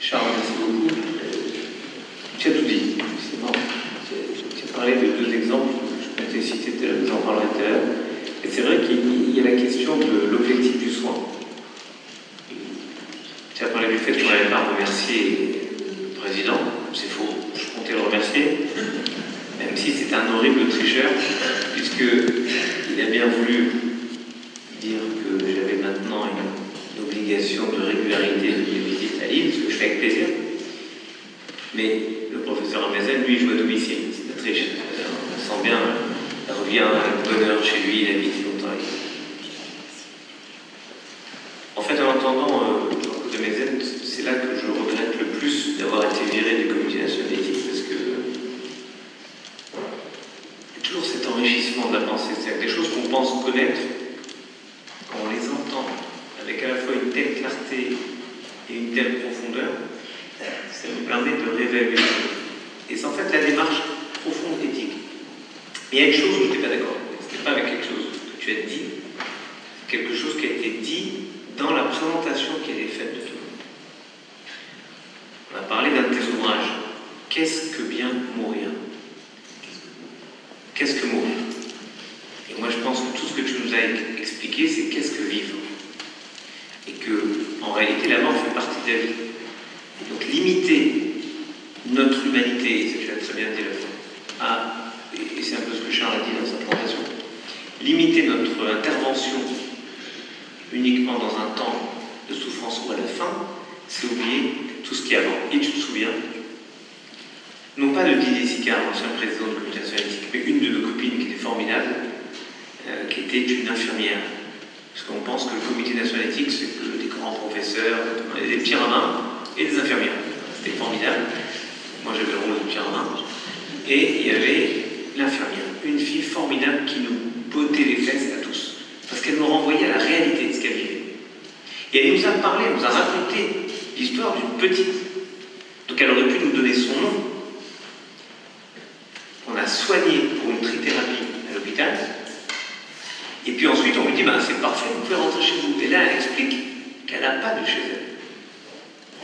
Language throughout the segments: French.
Charles, merci beaucoup. Tu as tout dit, c'est marrant. Tu as parlé de deux exemples, je comptais citer, vous en parlerez tout à l'heure. Et c'est vrai qu'il y a la question de l'objectif du soin. Tu as parlé du fait qu'on n'avait pas remercié le président, c'est faux, je comptais le remercier, même si c'est un horrible tricheur, puisqu'il a bien voulu dire que j'avais maintenant une obligation de régularité de visite à Lille, ce que je fais avec plaisir. Mais le professeur Amazen, lui, joue à domicile, c'est la triche. On sent bien, il revient avec bonheur chez lui, il habite longtemps. En fait, en entendant Jean-Claude Amazen, c'est là que je regrette le plus d'avoir été viré du comité national d'éthique, parce que il y a toujours cet enrichissement de la pensée, c'est-à-dire des choses qu'on pense connaître, quand on les entend avec à la fois une telle clarté et une telle profondeur, ça nous permet de réévaluer. Et c'est en fait la démarche profonde éthique. Mais il y a une chose où je n'étais pas d'accord. Ce n'est pas avec quelque chose que tu as dit, c'est quelque chose qui a été dit dans la présentation qui a été faite de toi. On a parlé d'un de tes ouvrages. Qu'est-ce que bien mourir? Qu'est-ce que mourir? Et moi je pense que tout ce que tu nous as expliqué, c'est qu'est-ce que vivre. Et que, en réalité, la mort fait partie de la vie. Et donc limiter notre humanité, et ça tu l'as très bien dit là, et c'est un peu ce que Charles a dit dans sa présentation, limiter notre intervention uniquement dans un temps de souffrance ou à la fin, c'est oublier tout ce qui est avant. Et tu te souviens, non pas de Didier Sicard, l'ancien président du comité national d'éthique, mais une de nos copines qui était formidable, qui était une infirmière. Parce qu'on pense que le comité national d'éthique, c'est que des grands professeurs, des pierres à main et des infirmières. C'était formidable. Moi, j'avais le rôle de pierre à main. Et il y avait l'infirmière, une fille formidable qui nous bottait les fesses à tous. Parce qu'elle nous renvoyait à la réalité de ce qu'elle vivait. Et elle nous a parlé, elle nous a raconté l'histoire d'une petite. Donc elle aurait pu nous donner son nom. On a soigné pour une trithérapie à l'hôpital. Et puis ensuite, on lui dit, c'est parfait, vous pouvez rentrer chez vous. Et là, elle explique qu'elle n'a pas de chez elle.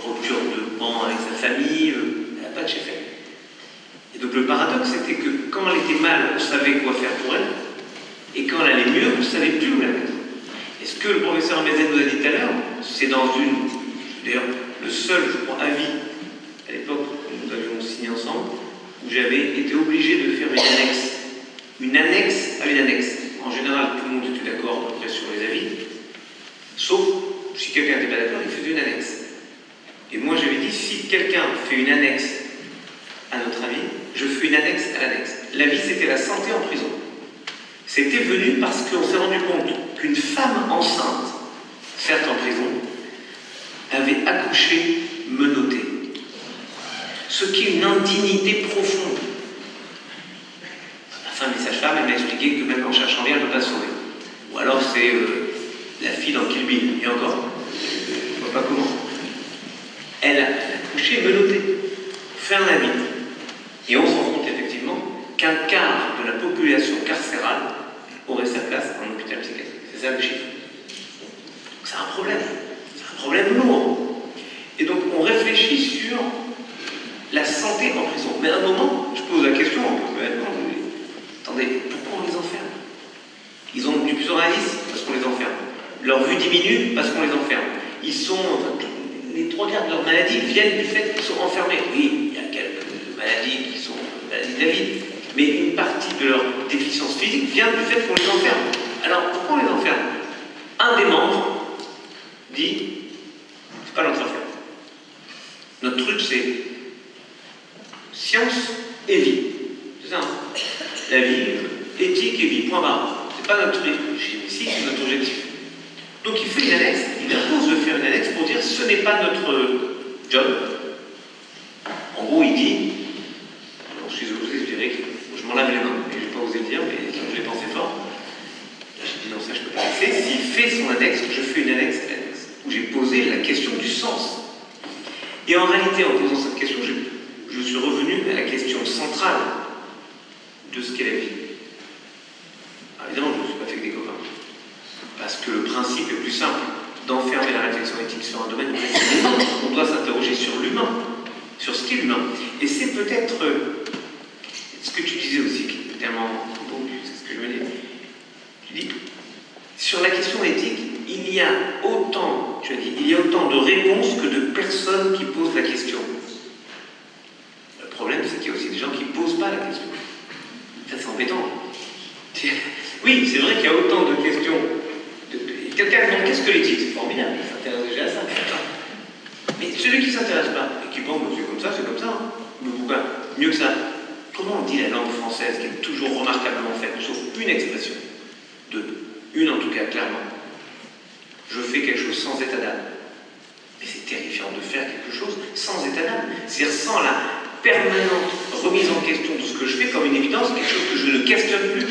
Rupture de ban avec sa famille, elle n'a pas de chez elle. Et donc le paradoxe, c'était que quand elle était mal, on savait quoi faire pour elle. Et quand elle allait mieux, on ne savait plus où la mettre. Et ce que le professeur Amazen nous a dit tout à l'heure, c'est dans d'ailleurs, le seul, je crois, avis, à l'époque où nous avions signé ensemble, où j'avais été obligé de faire une annexe. Une annexe à une annexe. En général, tout le monde était d'accord à peu près sur les avis, sauf si quelqu'un n'était pas d'accord, il faisait une annexe. Et moi, j'avais dit, si quelqu'un fait une annexe à notre avis, je fais une annexe à l'annexe. L'avis, c'était la santé en prison. C'était venu parce qu'on s'est rendu compte qu'une femme enceinte, certes en prison, avait accouché menottée. Ce qui est une indignité profonde. La femme est sage-femme, elle m'a expliqué que même en cherchant bien, elle ne peut pas se sauver. Ou alors c'est la fille dans Kill Bill, et encore, je ne vois pas comment. Elle a accouché menottée, fin de la vie. Et on se rend compte effectivement qu'un quart de la population carcérale aurait sa place en hôpital psychiatrique. C'est ça le chiffre. Donc c'est un problème. C'est un problème lourd. Et donc on réfléchit sur la santé en prison. Mais à un moment, je pose la question, on peut maintenant, attendez, pourquoi on les enferme? Ils ont du psoriasis parce qu'on les enferme. Leur vue diminue parce qu'on les enferme. Ils sont, les trois quarts de leur maladie viennent du fait qu'ils sont enfermés. Oui, il y a quelques maladies qui sont maladies de la vie. Mais une partie de leur déficience physique vient du fait qu'on les enferme. Alors, pourquoi on les enferme? Un des membres dit, c'est pas notre affaire. Notre truc, c'est science et vie. C'est ça, hein? La vie, éthique et vie, point barre. C'est pas notre objectif, si, c'est notre objectif. Donc il fait une annexe, il impose de faire une annexe pour dire ce n'est pas notre job. En gros, il dit, alors je suis opposé, je dirais que je m'en lave les mains, mais je n'ai pas osé le dire, mais je l'ai pensé fort. Là, j'ai dit non, ça je peux pas laisser. S'il fait son annexe, je fais une annexe à l'annexe, où j'ai posé la question du sens. Et en réalité, en posant cette question, je suis revenu à la question centrale de ce qu'est la vie. Alors, évidemment, je ne me suis pas fait que des copains. Parce que le principe est plus simple d'enfermer la réflexion éthique sur un domaine précis. doit s'interroger sur l'humain, sur ce qu'est l'humain. Et c'est peut-être ce que tu disais aussi, qui est tellement beau, c'est ce que je me dis. Tu dis, sur la question éthique, il y a autant de réponses que de personnes qui posent la question. Le problème, c'est qu'il y a aussi des gens qui ne posent pas la question. Ça, c'est embêtant. Oui, c'est vrai qu'il y a autant de questions. Quelqu'un demande qu'est-ce que l'éthique? C'est formidable, il s'intéresse déjà à ça. Mais celui qui ne s'intéresse pas, et qui pense que c'est comme ça, hein. Mais pourquoi? Mieux que ça, comment on dit la langue française, qui est toujours remarquablement faite, sauf une expression, une en tout cas, clairement. Je fais quelque chose sans état d'âme. Mais c'est terrifiant de faire quelque chose sans état d'âme. C'est-à-dire sans la permanente remise en question de ce que je fais comme une évidence, quelque chose que je ne questionne plus.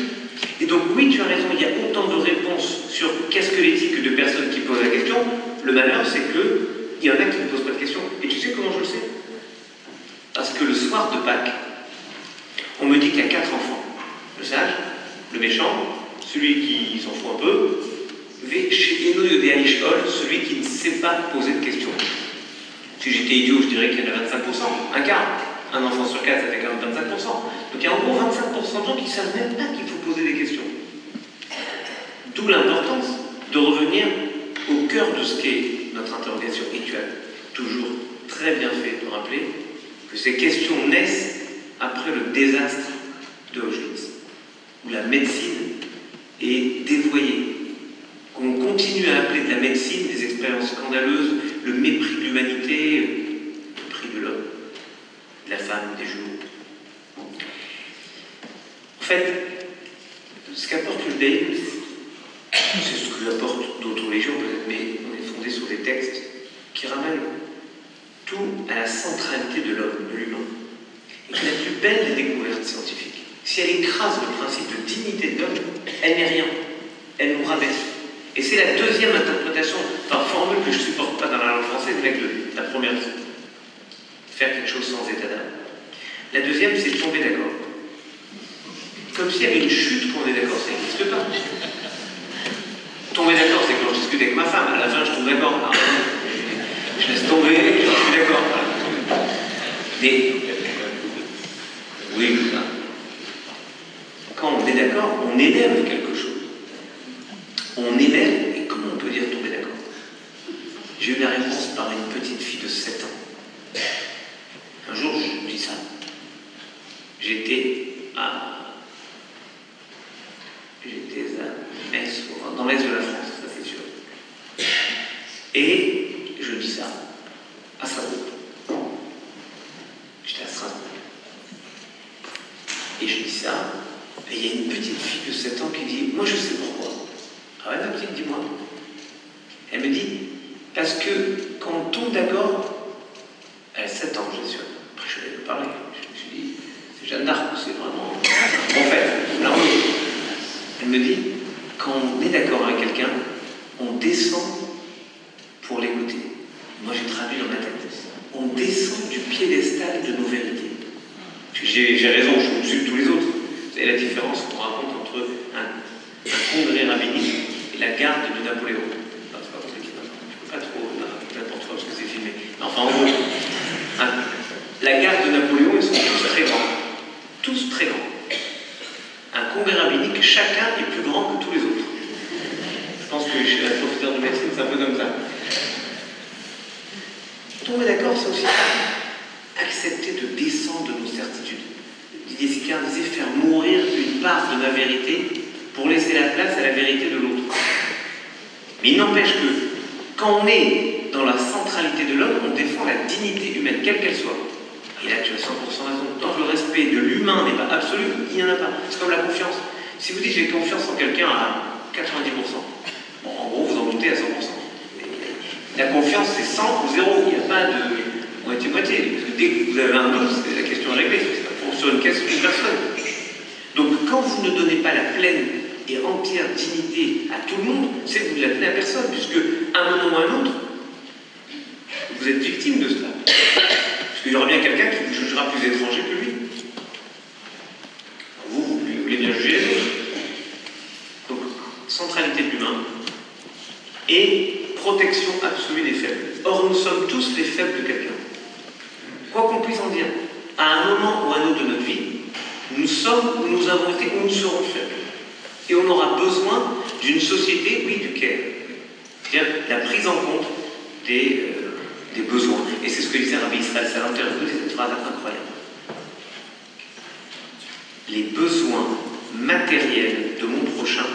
Et donc oui, tu as raison, il y a autant de réponses sur qu'est-ce que l'éthique que de personnes qui posent la question. Le malheur, c'est qu'il y en a qui ne posent pas de questions. Et tu sais comment je le sais? Parce que le soir de Pâques, on me dit qu'il y a 4 enfants. Le sage, le méchant, celui qui s'en fout un peu, chez Eno Yodéaïchol, celui qui ne sait pas poser de questions. Si j'étais idiot, je dirais qu'il y en a 25%, un quart. Un enfant sur 4, ça fait quand même 25%. Donc il y a en gros 25% de gens qui ne savent même pas qu'il faut poser des questions. D'où l'importance de revenir au cœur de ce qu'est notre interrogation. Et tu as toujours très bien fait de rappeler que ces questions naissent après le désastre de Auschwitz, où la médecine est dévoyée, qu'on continue à appeler de la médecine des expériences scandaleuses, le mépris de l'humanité, le mépris de l'homme, de la femme, des jumeaux. En fait, ce qu'apporte le judaïsme, c'est ce que apportent d'autres religions peut-être, mais on est fondé sur des textes qui ramènent tout à la centralité de l'homme, de l'humain. Et que la plus belle des découvertes scientifiques, si elle écrase le principe de dignité de l'homme, elle n'est rien. Elle nous rabaisse. Et c'est la deuxième interprétation par formule que je ne supporte pas dans la langue française, avec la première, faire quelque chose sans état d'âme. La deuxième, c'est tomber d'accord. Comme s'il y avait une chute quand on est d'accord, ça n'existe pas. Tomber d'accord, c'est quand je discute avec ma femme, à la fin je tombe d'accord. Je laisse tomber, je suis d'accord. Mais, oui, quand on est d'accord, on élève quelque chose. On élève, et comment on peut dire tomber d'accord? J'ai eu la réponse par une petite fille de 7 ans. Un jour, je dis ça. J'étais à Metz, dans l'est de la France, ça c'est sûr. Et je dis ça à Strasbourg. J'étais à Strasbourg. Et je dis ça, et il y a une petite fille de 7 ans qui dit, moi je sais pourquoi. Ah ouais, ma petite, dis-moi. Elle me dit, parce que quand on tombe d'accord, elle a 7 ans, je suis sûr. Après, je vais lui parler. Je me suis dit, c'est Jeanne d'Arc, c'est vraiment. En fait, là, elle me dit, quand on est d'accord avec quelqu'un, on descend pour l'écouter. Moi, j'ai traduit dans ma tête. On descend du piédestal de nos vérités. J'ai raison, je suis au-dessus de tous les autres. Vous savez la différence qu'on raconte entre un congrès rabbinique et la garde de Napoléon. Non, c'est pas compliqué, je ne peux pas trop n'importe quoi parce que c'est filmé. Mais enfin, en gros, la garde de Napoléon, ils sont tous très grands. Tous très grands. Un congrès rabbinique, chacun est plus grand que tous les autres. Je pense que chez un professeur de médecine, c'est un peu comme ça. Tomber d'accord, c'est aussi accepter de descendre de nos certitudes. Didier Sicard disait faire mourir une part de ma vérité pour laisser la place à la vérité de l'autre. Mais il n'empêche que quand on est dans la centralité de l'homme, on défend la dignité humaine, quelle qu'elle soit. Et là, tu as 100% raison. Tant que le respect de l'humain n'est pas absolu, il n'y en a pas. C'est comme la confiance. Si vous dites j'ai confiance en quelqu'un à 90%, bon, en gros, vous en doutez à 100%. La confiance, c'est 100 ou 0. Il n'y a pas de moitié-moitié. Parce que dès que vous avez un doute, la question est réglée. C'est sur une personne. Donc, quand vous ne donnez pas la pleine et entière dignité à tout le monde, c'est que vous ne la donnez à personne, puisque à un moment ou à un autre, vous êtes victime de cela. Parce qu'il y aura bien quelqu'un qui vous jugera plus étranger que lui. Vous voulez bien juger les autres. Donc, centralité de l'humain et protection absolue des faibles. Or, nous sommes tous les faibles de quelqu'un. Quoi qu'on puisse en dire, à un moment ou à un autre de notre vie, nous sommes, ou nous avons été, ou nous serons faibles. Et on aura besoin d'une société, oui, du care. C'est-à-dire la prise en compte des besoins. Et c'est ce que disait Rabbi Israël Salanter. Écoutez cette phrase incroyable. Les besoins matériels de mon prochain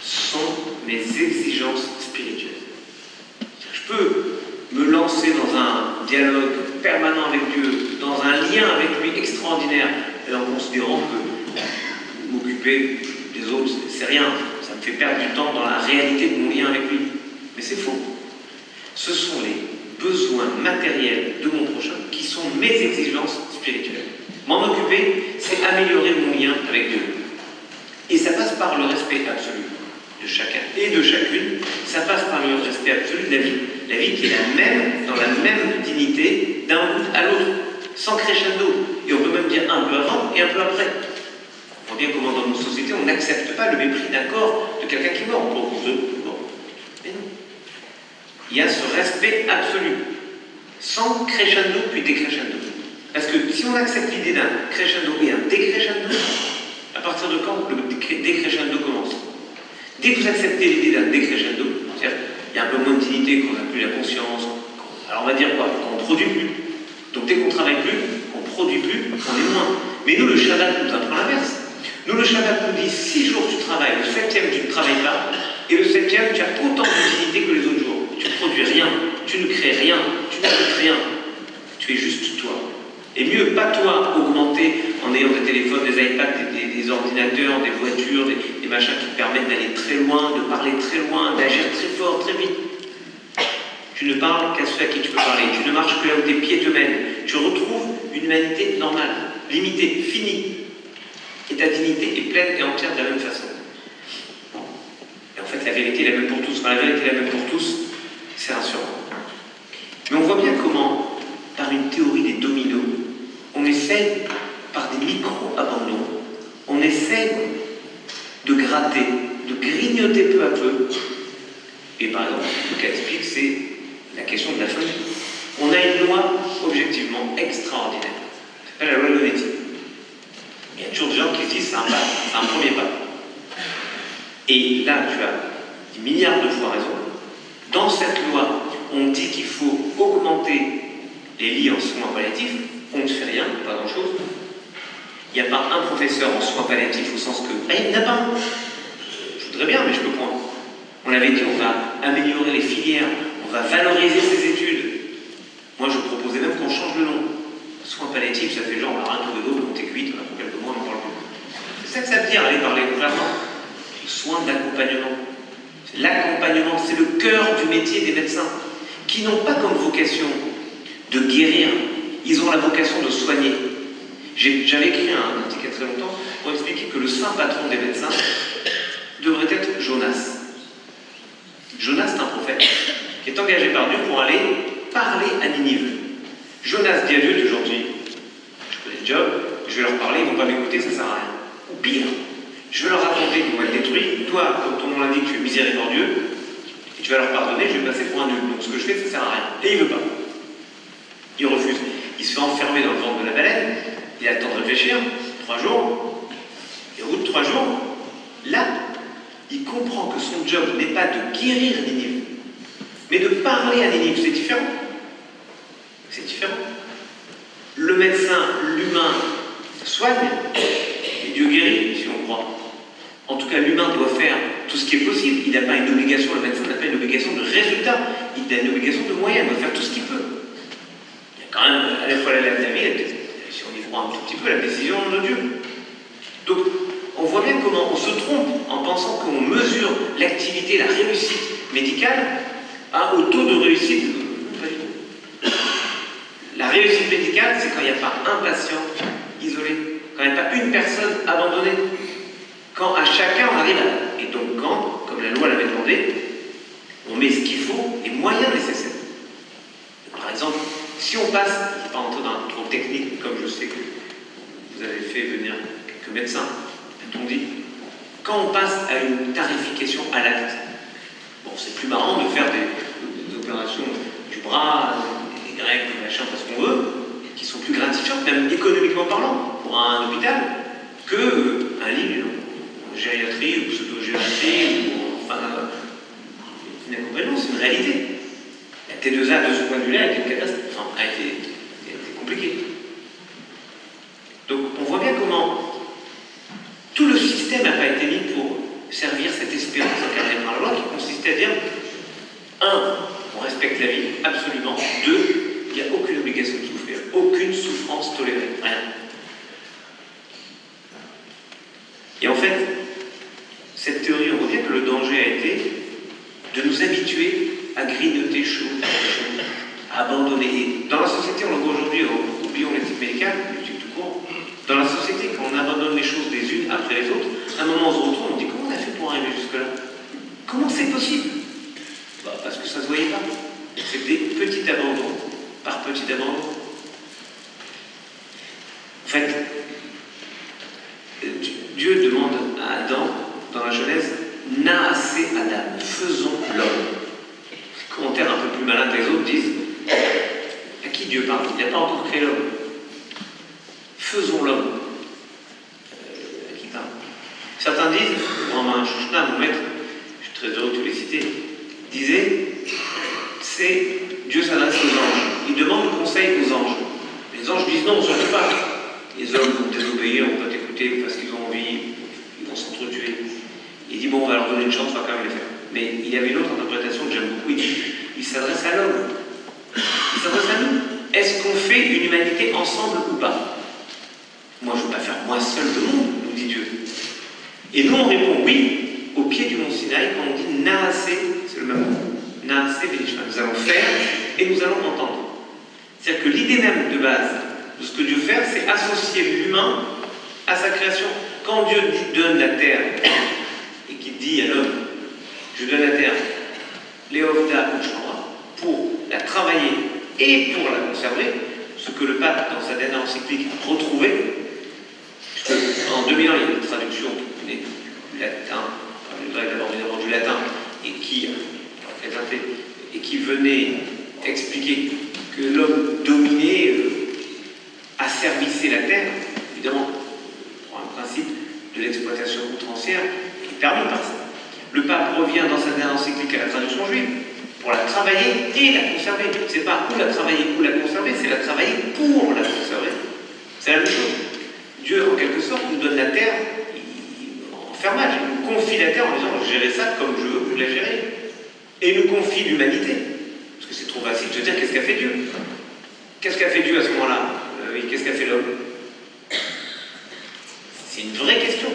sont mes exigences spirituelles. Je peux me lancer dans un dialogue permanent avec Dieu, dans un lien avec lui extraordinaire, et en considérant que m'occuper des autres, c'est rien, ça me fait perdre du temps dans la réalité de mon lien avec lui. Mais c'est faux. Ce sont les besoins matériels de mon prochain qui sont mes exigences spirituelles. M'en occuper, c'est améliorer mon lien avec Dieu. Et ça passe par le respect absolu de chacun et de chacune. Ça passe par le respect absolu de la vie. La vie qui est la même, dans la même dignité, d'un bout à l'autre, sans crescendo. Et on peut même dire un peu avant et un peu après. On voit bien comment dans nos sociétés, on n'accepte pas le mépris d'un corps de quelqu'un qui est mort. Bon, mais non. Il y a ce respect absolu, sans crescendo puis décrescendo. Parce que si on accepte l'idée d'un crescendo et un décrescendo, à partir de quand le décrescendo commence? Dès que vous acceptez l'idée d'un décrescendo, c'est-à-dire il y a un peu moins de dignité, qu'on n'a plus la conscience, alors on va dire quoi? On ne produit plus. Donc dès qu'on ne travaille plus, on ne produit plus, on est moins. Mais nous, le Shabbat nous apprend l'inverse. Nous, le Shabbat nous dit 6 jours tu travailles, le 7e tu ne travailles pas, et le 7e tu as autant de dignité que les autres jours. Tu ne produis rien, tu ne crées rien, tu n'appliques rien. Tu es juste toi. Et mieux, pas toi augmenter en ayant des téléphones, des iPads, des ordinateurs, des voitures, des machins qui te permettent d'aller très loin, de parler très loin, d'agir très fort, très vite. Tu ne parles qu'à ceux à qui tu peux parler. Tu ne marches que là où tes pieds te mènent. Tu retrouves une humanité normale, limitée, finie. Et ta dignité est pleine et entière de la même façon. Et en fait, la vérité est la même pour tous. Quand la vérité est la même pour tous, c'est rassurant. Mais on voit bien comment, par une théorie des dominos, on essaie, par des micro-abandons, on essaie de gratter, de grignoter peu à peu. Et par exemple, ce qu'elle explique, c'est la question de la fin de vie. On a une loi objectivement extraordinaire. Ça s'appelle la loi de l'honnêteté. Il y a toujours des gens qui se disent c'est un pas, c'est un premier pas. Et là, tu as 10 milliards de fois raison. Dans cette loi, on dit qu'il faut augmenter les lits en soins palliatifs. On ne fait rien, pas grand-chose. Il n'y a pas un professeur en soins palliatifs au sens que... il n'y en a pas un. Je voudrais bien, mais je peux point. On avait dit on va améliorer les filières, on va valoriser ses études. Moi, je proposais même qu'on change le nom. Soins palliatifs, ça fait genre, on a rien trouvé d'autre, on t'est cuite, on a pour quelques mois, on en parle plus. C'est ça que ça veut dire, aller parler clairement. Soins d'accompagnement. L'accompagnement, c'est le cœur du métier des médecins, qui n'ont pas comme vocation de guérir, ils ont la vocation de soigner. J'avais écrit un article il y a très longtemps pour expliquer que le saint patron des médecins devrait être Jonas. Jonas, c'est un prophète qui est engagé par Dieu pour aller parler à Ninive. Jonas dit à Dieu aujourd'hui, je connais le job, je vais leur parler, ils ne vont pas m'écouter, ça ne sert à rien. Ou pire, je vais leur raconter qu'ils vont être détruits, toi, comme ton nom l'indique, tu es miséricordieux, et tu vas leur pardonner, je vais passer pour un nul. Donc ce que je fais, ça ne sert à rien. Et il ne veut pas. Il refuse. Il se fait enfermer dans le ventre de la baleine, il attend de réfléchir, 3 jours, et au bout de 3 jours, là, il comprend que son job n'est pas de guérir Ninive, mais de parler à Ninive. C'est différent. C'est différent. Le médecin, l'humain, soigne, et Dieu guérit, si on croit. En tout cas, l'humain doit faire tout ce qui est possible. Il n'a pas une obligation, le médecin n'a pas une obligation de résultat. Il a une obligation de moyens, il doit faire tout ce qu'il peut. Il y a quand même à la fois la vie, si on y croit un tout petit peu, la décision de Dieu. Donc, on voit bien comment on se trompe en pensant qu'on mesure l'activité, la réussite médicale au taux de réussite. Pas du tout. La réussite médicale, c'est quand il n'y a pas un patient isolé, quand il n'y a pas une personne abandonnée, quand à chacun on arrive à... Et donc quand, comme la loi l'avait demandé, on met ce qu'il faut, les moyens nécessaires. Par exemple, si on passe, je ne vais pas rentrer dans un trop technique, comme je sais que vous avez fait venir quelques médecins, a-t-on dit, quand on passe à une tarification à l'acte, bon, c'est plus marrant de faire des même économiquement parlant, pour un hôpital, qu'un lit en gériatrie ou pseudo-gériatrie, ou enfin, une accompagnement, c'est une réalité. La T2A, de ce point de vue-là, a été une catastrophe, enfin, a été compliquée. Donc, on voit bien comment tout le système n'a pas été mis pour servir cette espérance encadrée par la loi qui consistait à dire 1. On respecte la vie, absolument. 2. Il n'y a aucune obligation de souffrir, aucune souffrance tolérée, rien. Et en fait, cette théorie, on voit bien que le danger a été de nous habituer à grignoter chaud, à abandonner. Et dans la société, on le voit aujourd'hui, oublions l'éthique médicale, l'éthique tout court. Dans la société, quand on abandonne les choses les unes après les autres, à un moment on se retrouve, on dit comment on a fait pour arriver jusque-là? Comment c'est possible? Parce que ça ne se voyait pas. C'était petit abandon par petit abandon. En fait, Dieu demande à Adam, dans la Genèse, Naasé Adam, faisons l'homme. Les commentaires un peu plus malins que les autres disent, à qui Dieu parle? Il n'a pas encore créé l'homme. Faisons l'homme. À qui parle? Certains disent, Romain Chouchna, mon maître, je suis très heureux de tous les citer, disait, c'est Dieu s'adresse aux anges. Il demande le conseil aux anges. Les anges disent non, surtout pas. Les hommes vont désobéir, on va t'écouter parce qu'ils ont envie, ils vont s'entretuer. Il dit bon, on va leur donner une chance, on va quand même les faire. Mais il y avait une autre interprétation que j'aime beaucoup. Il dit, il s'adresse à l'homme. Il s'adresse à nous. Est-ce qu'on fait une humanité ensemble ou pas? Moi, je ne veux pas faire moi seul le monde, nous dit Dieu. Et nous, on répond oui, au pied du mont Sinaï, quand on dit Naasé, c'est le même mot. Naasé Benishma. Nous allons faire et nous allons entendre. C'est-à-dire que l'idée même de base de ce que Dieu fait, c'est associer l'humain à sa création. Quand Dieu donne la terre et qu'il dit à l'homme, je donne la terre, Léovda pour la travailler et pour la conserver, ce que le pape, dans sa dernière encyclique, a retrouvé, puisque en 2000 ans, il y a une traduction qui venait du latin, du grec d'abord, du latin, et qui venait expliquer que l'homme dominait, asservissait la terre, évidemment, pour un principe de l'exploitation outrancière qui est permis par ça. Le pape revient dans sa dernière encyclique à la traduction juive pour la travailler et la conserver. C'est pas où la travailler ou la conserver, c'est la travailler pour la conserver. C'est la même chose. Dieu, en quelque sorte, nous donne la terre en fermage. Il nous confie la terre en disant « gérez ça comme je veux que vous la gérez ». Et il nous confie l'humanité. Parce que c'est trop facile de se dire qu'est-ce qu'a fait Dieu. Qu'est-ce qu'a fait Dieu à ce moment-là? Et qu'est-ce qu'a fait l'homme? C'est une vraie question.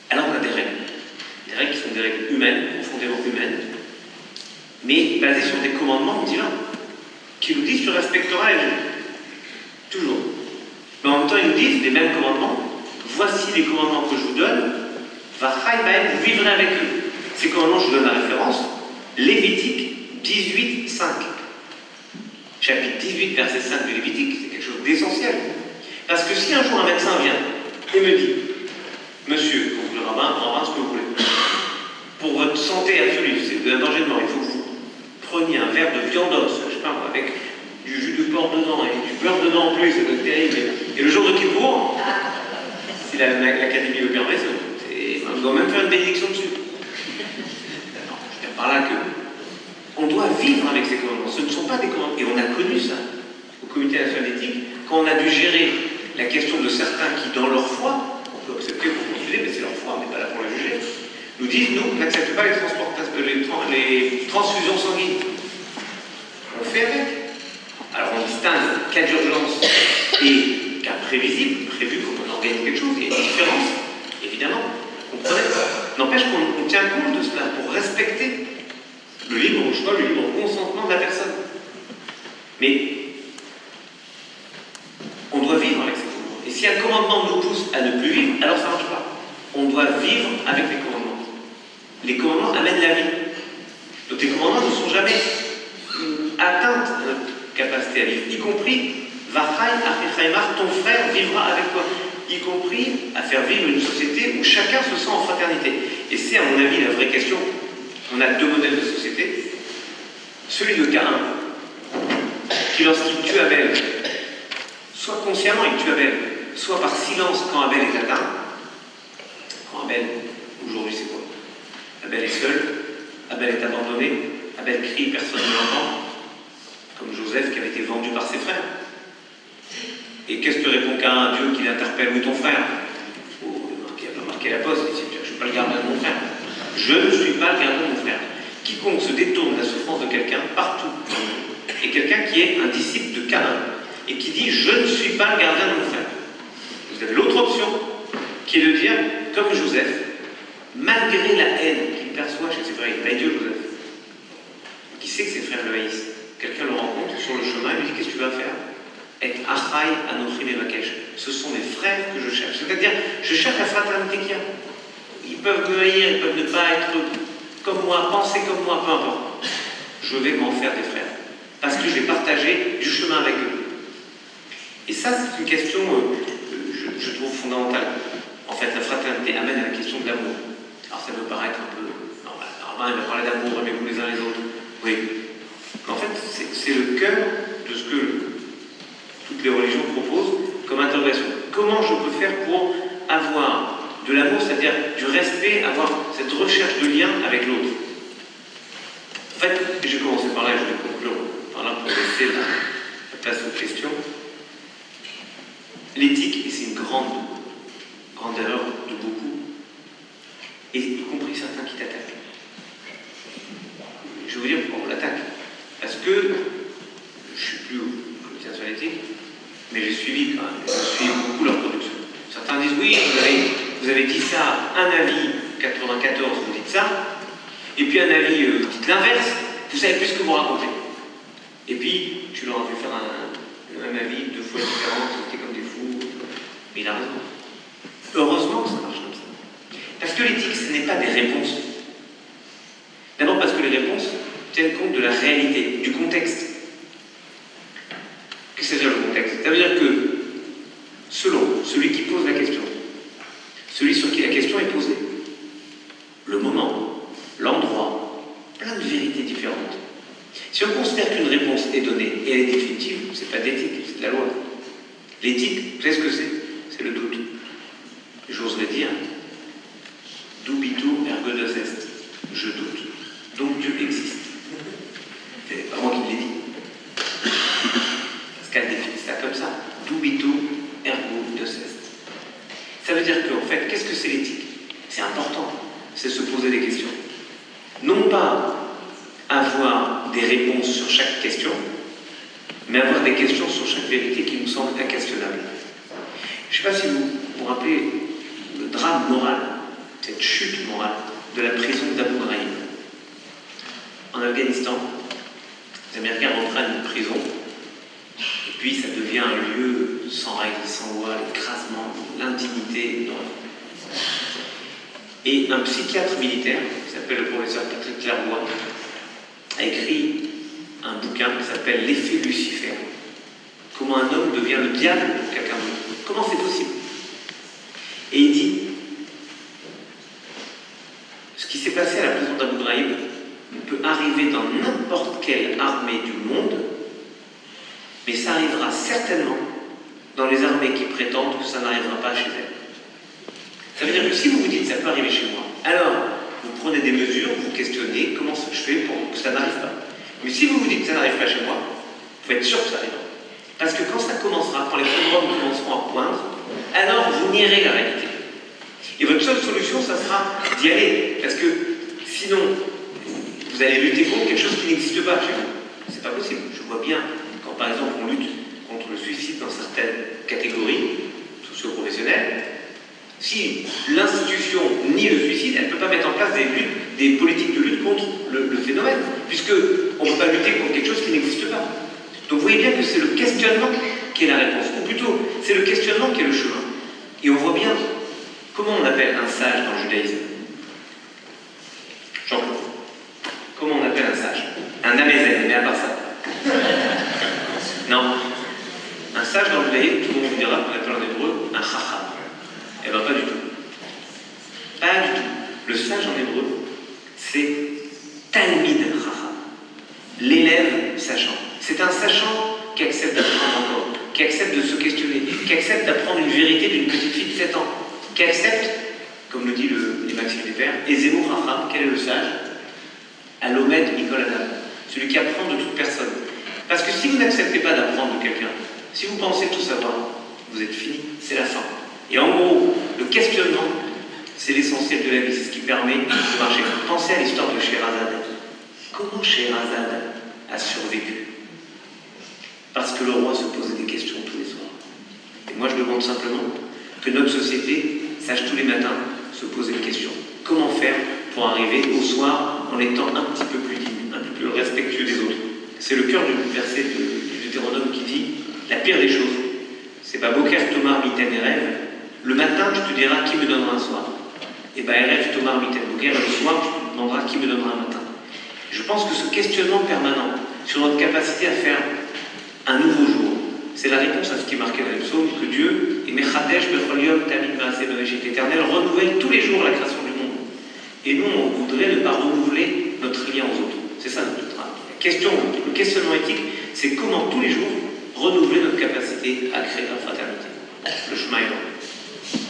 Alors on a des règles qui sont des règles humaines, profondément humaines, mais basées sur des commandements divins, qui nous disent tu respecteras les gens. Toujours. Mais en même temps, ils nous disent les mêmes commandements. Voici les commandements que je vous donne. Vous vivrez avec eux. Ces commandements, je vous donne la référence. Lévitique 18, 5. Chapitre 18, verset 5 du Lévitique, c'est quelque chose d'essentiel. Parce que si un jour un médecin vient et me dit, monsieur, donc le rabbin, ce que vous voulez, pour votre santé absolue, c'est un danger de mort, il faut que vous preniez un verre de viande d'os, je sais pas moi, avec du jus de porc dedans et du beurre dedans en plus, ça doit être terrible. Et le jour de Kippour, si l'Académie le permet, on doit même faire une bénédiction dessus. Je viens par là que on doit vivre avec ces commandements. Ce ne sont pas des commandements. Et on a connu ça au Comité national d'éthique, quand on a dû gérer la question de certains qui, dans leur foi, on peut accepter ou confuser, mais c'est leur foi, on n'est pas là pour la juger, nous disent, nous, on n'accepte pas les transfusions sanguines. On fait avec. Alors on distingue cas d'urgence et cas prévisible, prévu quand on organise quelque chose, il y a une différence, évidemment. Comprenez? N'empêche qu'on tient compte de cela pour respecter le libre choix, le libre consentement de la personne. Mais on doit vivre avec ces commandements. Et si un commandement nous pousse à ne plus vivre, alors ça ne marche pas. On doit vivre avec les commandements. Les commandements amènent la vie. Donc les commandements ne sont jamais atteintes à notre capacité à vivre, y compris Vachai Achichaimar, ton frère vivra avec toi, y compris à faire vivre une société où chacun se sent en fraternité. Et c'est à mon avis la vraie question On a deux modèles de société. Celui de Caïn, qui lorsqu'il tue Abel, soit consciemment il tue Abel, soit par silence quand Abel est atteint. Quand Abel, aujourd'hui c'est quoi? Abel est seul, Abel est abandonné, Abel crie, personne ne l'entend, comme Joseph qui avait été vendu par ses frères. Et qu'est-ce que répond Caïn à Dieu qui l'interpelle? Où est ton frère? Qui a marqué la poste, il dit, je ne suis pas le gardien de mon frère. Je ne suis pas le gardien de mon frère. Quiconque se détourne de la souffrance de quelqu'un, partout, est quelqu'un qui est un disciple de Caïn, et qui dit, je ne suis pas le gardien de mon frère. Vous avez l'autre option, qui est de dire, comme Joseph, malgré la haine qu'il perçoit chez ses frères, il haït Dieu, Joseph, qui sait que ses frères le haïssent. Quelqu'un le rencontre sur le chemin et lui dit, qu'est-ce que tu vas faire? Et achai anochi mevakesh. Ce sont mes frères que je cherche. C'est-à-dire, je cherche la fraternité qu'il y a. Ils peuvent me haïr, ils peuvent ne pas être comme moi, penser comme moi, peu importe. Je vais m'en faire des frères. Parce que je vais partager du chemin avec eux. Et ça, c'est une question, je trouve, fondamentale. En fait, la fraternité amène à la question de l'amour. Alors, ça peut paraître un peu normal. Normalement, il va parler d'amour, aimez-vous les uns les autres. Oui. Mais en fait, c'est le cœur de ce que toutes les religions proposent comme interrogation. Comment je peux faire pour avoir de l'amour, c'est-à-dire du respect, avoir cette recherche de lien avec l'autre? En fait, j'ai commencé par là, je vais conclure par là pour laisser la place aux questions. L'éthique, et c'est une grande erreur de beaucoup, et y compris certains qui t'attaquent. Je vais vous dire pourquoi on l'attaque. Parce que je ne suis plus commissaire sur l'éthique, mais j'ai suivi quand même, je suis beaucoup leur production. Certains disent oui, vous avez dit ça, un avis 94, vous dites ça, et puis un avis, vous dites l'inverse, vous savez plus ce que vous racontez. Et puis, tu leur as fait faire un même avis, deux fois différent, c'était comme des fous, mais il a raison. Heureusement que ça marche comme ça. Parce que l'éthique, ce n'est pas des réponses. D'abord parce que les réponses tiennent compte de la réalité, du contexte. Qu'est-ce que ça veut dire le contexte? Ça veut dire que, selon celui qui pose la question, celui sur qui la question est posée, le moment, l'endroit, plein de vérités différentes. Si on considère qu'une réponse est donnée et elle est définitive, c'est pas d'éthique, c'est de la loi. L'éthique, vous savez ce que c'est? C'est le doute. J'oserais dire, dubitur ergo Deus est. Je doute, donc Dieu existe. C'est pas moi qui l'ai dit. Pascal définit ça comme ça. Dubitur ergo Deus est. Ça veut dire qu'en fait, qu'est-ce que c'est l'éthique? C'est important, c'est se poser des questions. Non pas avoir des réponses sur chaque question, mais avoir des questions sur chaque vérité qui nous semble inquestionnable. Je ne sais pas si vous vous rappelez le drame moral, cette chute morale de la prison d'Abu Ghraib. En Afghanistan, les Américains reprennent une prison, et puis ça devient un lieu sans règles, sans loi, l'écrasement, l'intimité. Et un psychiatre militaire, qui s'appelle le professeur Patrick Clairvoy, a écrit un bouquin qui s'appelle L'effet Lucifer. Comment un homme devient le diable pour quelqu'un d'autre. Comment c'est possible? Et il dit, ce qui s'est passé à la prison d'Abu Ghraib peut arriver dans n'importe quelle armée du monde, mais ça arrivera certainement dans les armées qui prétendent que ça n'arrivera pas chez elles. Ça veut dire que si vous vous dites ça peut arriver chez moi, alors vous prenez des mesures, vous questionnez comment je fais pour que ça n'arrive pas. Mais si vous vous dites que ça n'arrive pas chez moi, il faut être sûr que ça arrivera. Parce que quand ça commencera, quand les pogroms commenceront à poindre, alors vous nierez la réalité. Et votre seule solution, ça sera d'y aller. Parce que sinon, vous allez lutter contre quelque chose qui n'existe pas chez vous. C'est pas possible. Je vois bien, quand par exemple on lutte contre le suicide dans certaines catégories socio-professionnelles, si l'institution nie le suicide, elle ne peut pas mettre en place des politiques de lutte contre le phénomène, puisqu'on ne peut pas lutter contre quelque chose qui n'existe pas. Donc vous voyez bien que c'est le questionnement qui est la réponse, ou plutôt, c'est le questionnement qui est le chemin. Et on voit bien comment on appelle un sage dans le judaïsme. Jean-Claude, comment on appelle un sage? Un amézène, mais à part ça. Non. Un sage dans le judaïsme, tout le monde vous dira qu'on appelle en hébreu un chacham. Eh bien, pas du tout. Pas du tout. Le sage en hébreu, c'est Talmid Chacham, l'élève sachant. C'est un sachant qui accepte d'apprendre encore, qui accepte de se questionner, qui accepte d'apprendre une vérité d'une petite fille de 7 ans, qui accepte, comme le dit les Maximes des Pères, Ezemo Chacham, quel est le sage? Alomed Mikol Adam, celui qui apprend de toute personne. Parce que si vous n'acceptez pas d'apprendre de quelqu'un, si vous pensez tout savoir, vous êtes fini, c'est la fin. Et en gros, le questionnement, c'est l'essentiel de la vie, c'est ce qui permet de marcher. Pensez à l'histoire de Scheherazade. Comment Scheherazade a survécu? Parce que le roi se posait des questions tous les soirs. Et moi je demande simplement que notre société sache tous les matins se poser des questions. Comment faire pour arriver au soir en étant un petit peu plus digne, un peu plus respectueux des autres? C'est le cœur du verset du Deutéronome qui dit la pire des choses, c'est pas Boker Tomar Miten Erev, le matin tu te diras qui me donnera un soir. Et bien Erev Tomar Miten Boker, le soir tu te demanderas qui me donnera un matin. Je pense que ce questionnement permanent sur notre capacité à faire un nouveau jour, c'est la réponse à ce qui est marqué dans les psaumes, que Dieu, et Mechadesh Bechol Yom Tamid Maaseh Bereshit, l'Éternel, renouvelle tous les jours la création du monde. Et nous, on voudrait ne pas renouveler notre lien aux autres. C'est ça notre travail. Le questionnement éthique, c'est comment tous les jours renouveler notre capacité à créer la fraternité. Le chemin est long.